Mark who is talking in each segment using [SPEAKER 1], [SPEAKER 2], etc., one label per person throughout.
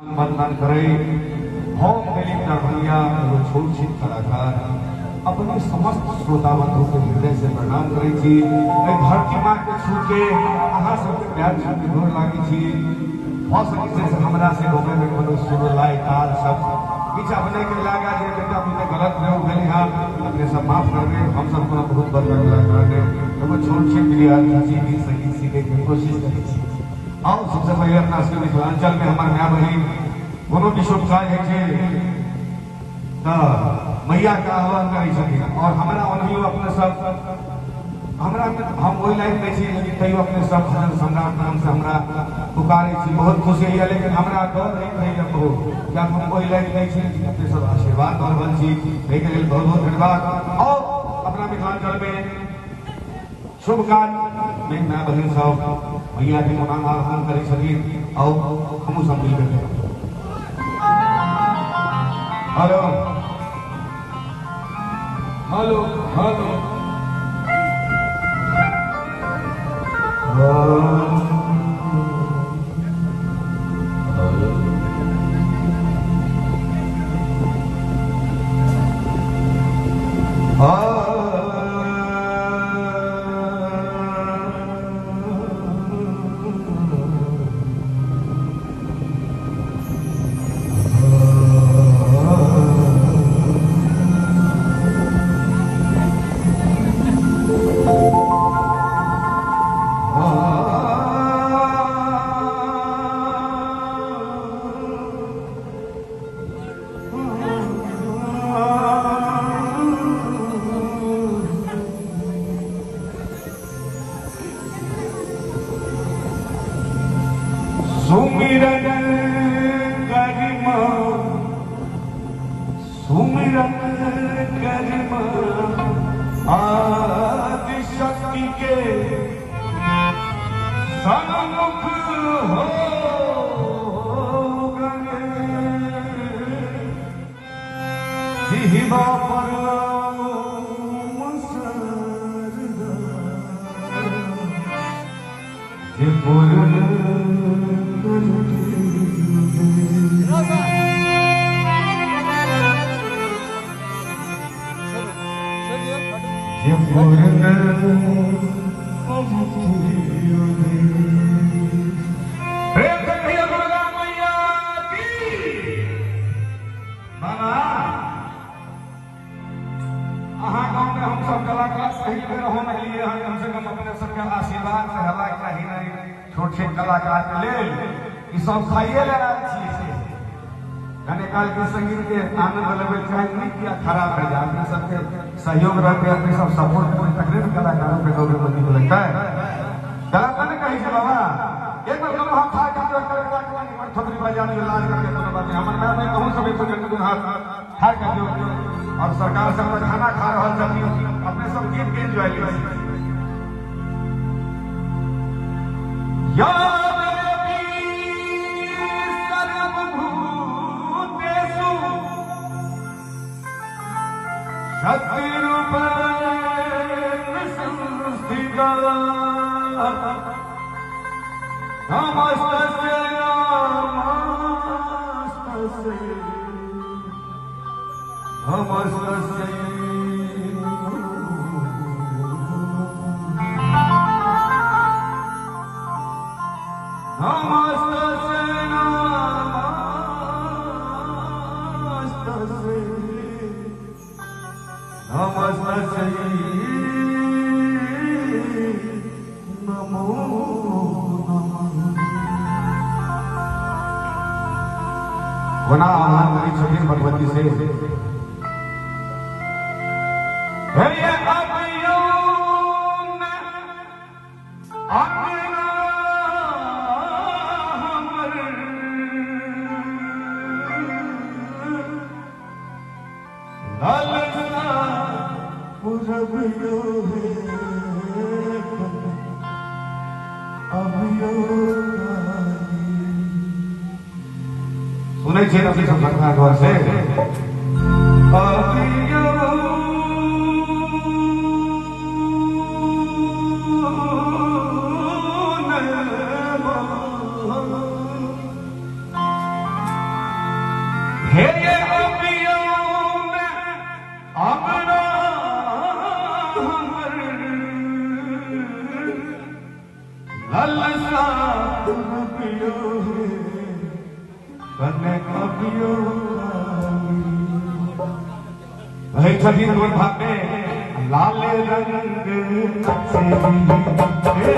[SPEAKER 1] वंदन करे होम दिलीप दरभंगिया एगो छोट छिट कलाकार अपने समस्त श्रोता बंधु के हृदय से प्रणाम करे छी। धरती माँ के छू के अहाँ सबके प्यार छू के गोर लागे छी। हो सके से हमरा से होवे में कोनो सुर लाए ताल सब किछ अपने के लागा जे बेटा अपने गलत न हो गली हां अपने सब माफ कर दे। हम सब को बहुत बर्बाद लगा दे एगो छोट छिट रियाज जी संगीत सीखे के कोशिश करी छी। आओ सबसे पहले अपना मिथिलांचल में हमारे माँ बहन कोनो भी शुभ कार्य है मैया का आह्वान करी सके और हमारा ओनहियो अपने सब हमरा हम वही लाइन में छी लेकिन तैयो अपने सब भजन सम्राट नाम से हमरा पुकारे छी। बहुत खुशी है लेकिन हमरा डर नहीं रही है बहुत या हम वही लाइन में छी अपने सब आशीर्वाद दरबल छी एके लेल बहुत बहुत धन्यवाद। और अपना मिथिलांचल में शुभ कार्य में माँ बहन सब मैया के मनांग आह्वान करी सके और हम सब मिलकर हेलो हेलो हेलो सुमिरन करिमा आदि शक्ति के सन्मुख हो गए जिह्वा पर आशीर्वाद से हला चाहिए नहीं छोट छोट कलाकार के लिए सब खाइए ले काल के संगीत के आनंद लेवे चाहे नहीं किया खराब है अपने सबके सहयोग रहते अपने सब सपोर्ट पूरी तकरीर कलाकारों पे गौरव बंदी को लगता है कलाकार ने कही से बाबा एक बार हम खा के छोटी बजाने इलाज करके तो बात हमारे मैं कहूं सभी को हाथ खा के जो और सरकार सब खाना खा रहा जब अपने सब गीत के एंजॉय करें छोटी भगवती से सुने छे अपनी सब घटना घर से हे ये अबियों में अपना ललसा अबियों कने अबियों भाई छठी नंबर भाग में लाल रंग से हे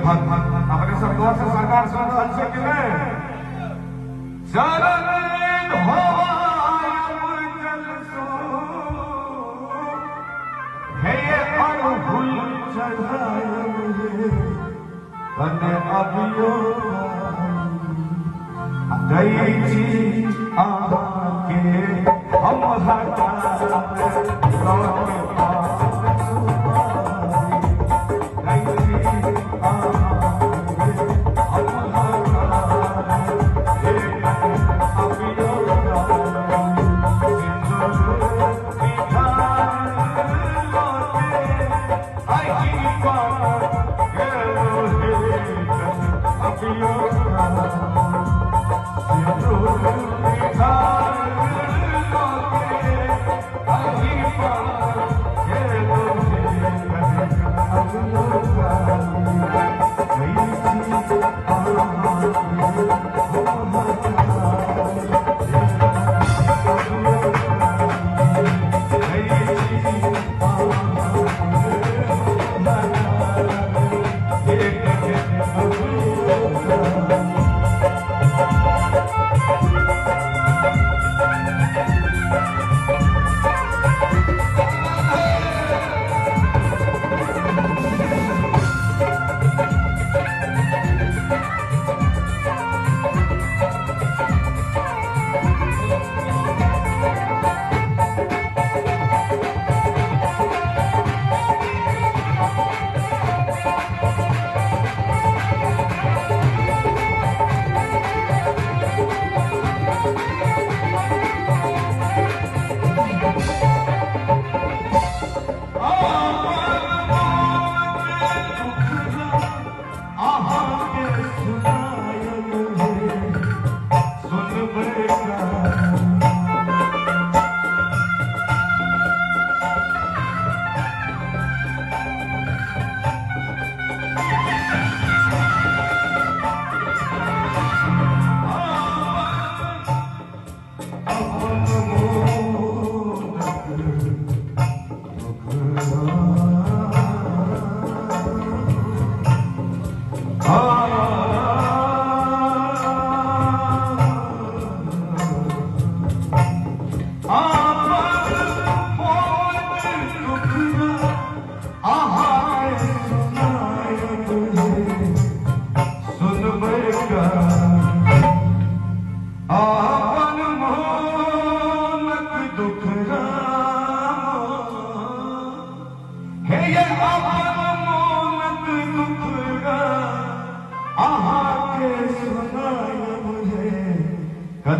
[SPEAKER 1] भगवान अपने सरकार से सरकार से शरण हो हे ये अड़हुल चढ़ाए कने अबियो गई आके हम हटा I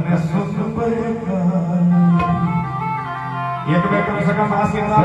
[SPEAKER 1] तने सुन पर एक बेटा सका मासी ना